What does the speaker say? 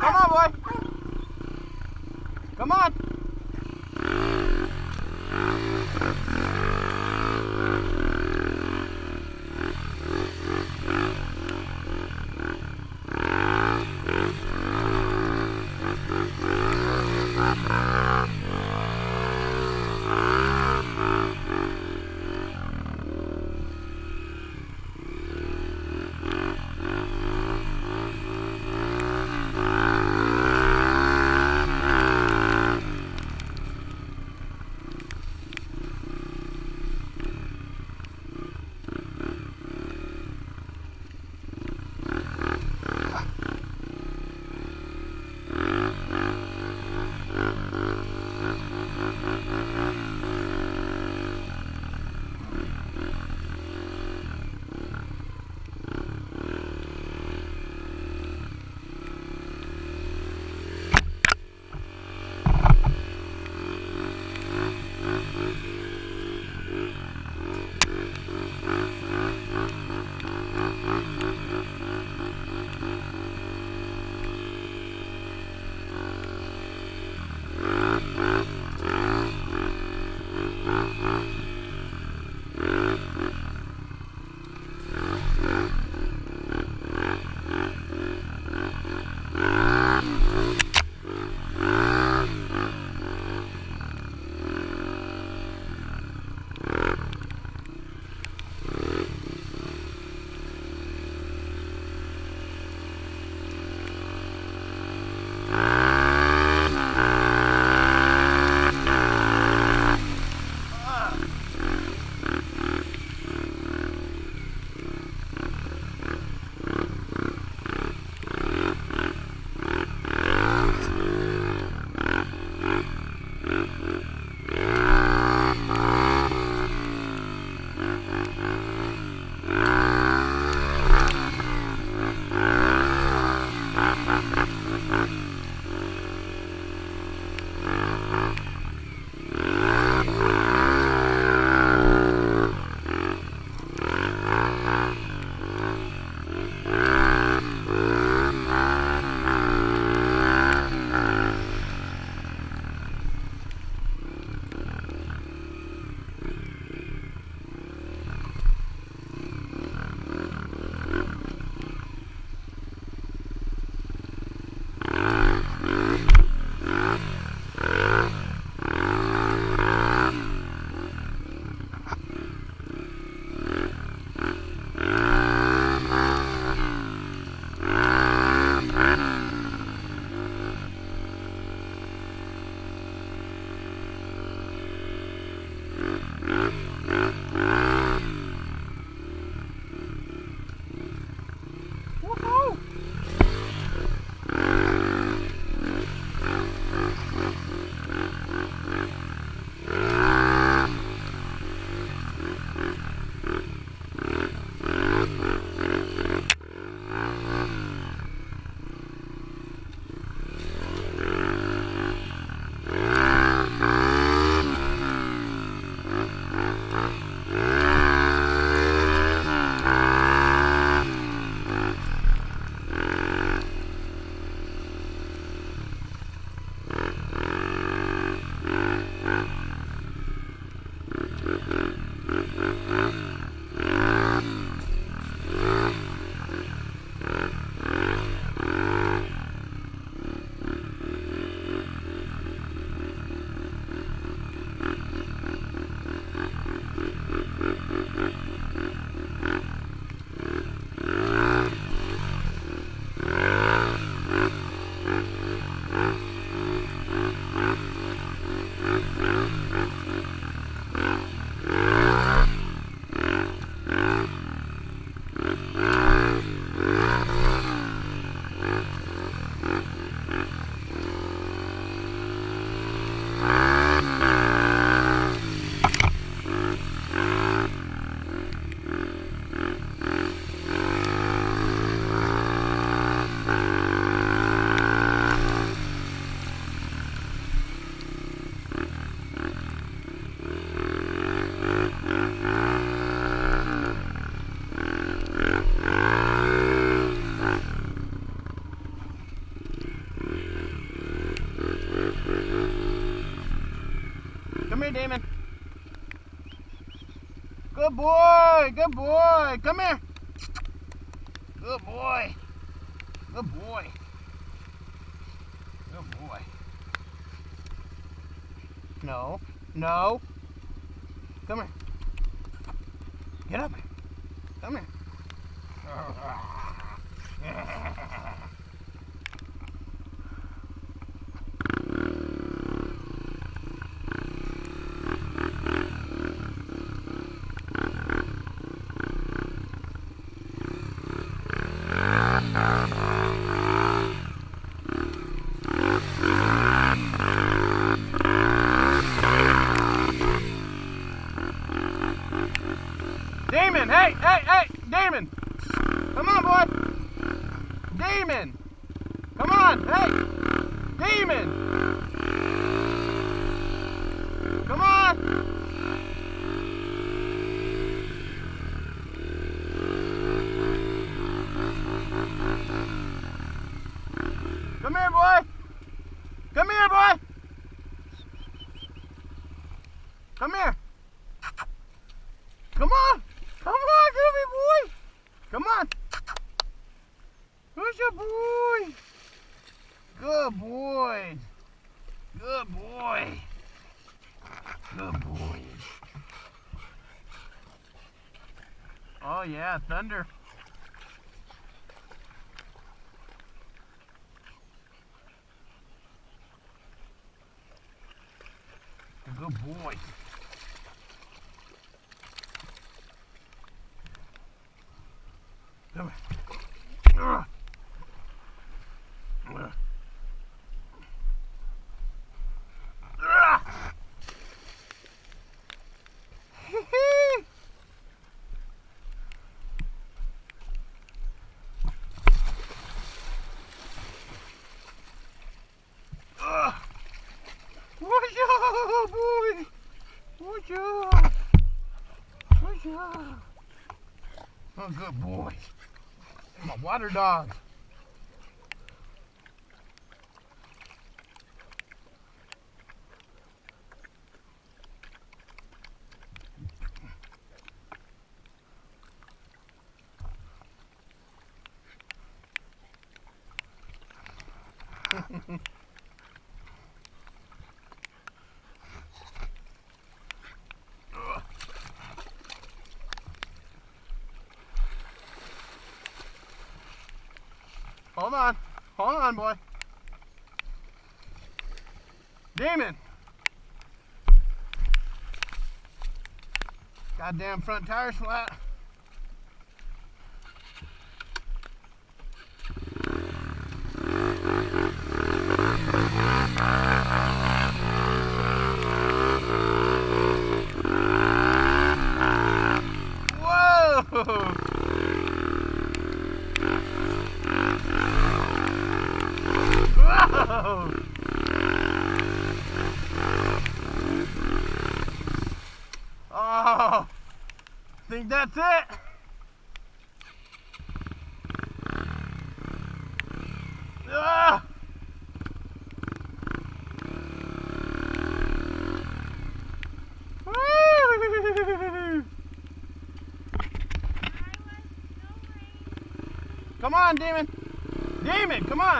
Come on, boy. Come on. here, Damon. Good boy. Good boy. Come here. Good boy. Good boy. Good boy. No. No. Come here. Get up here. Come here. Damon, hey, hey, hey, Damon. Come on, boy. Damon. Come on, hey. Damon. Come on. Come here, boy. Come here, boy. Come here. Come on. Come on, Goofy boy. Come on. Who's your boy? Good boy. Good boy. Good boy. Oh yeah, thunder. Good boy. Come here. Watch out, boy! Watch out! Watch out! Oh, good boy. My water dog. Hold on, boy. Damon. Goddamn front tire's flat. Whoa! Whoa! Oh, I think that's it. Ah! Come on, Damon. Damon, come on.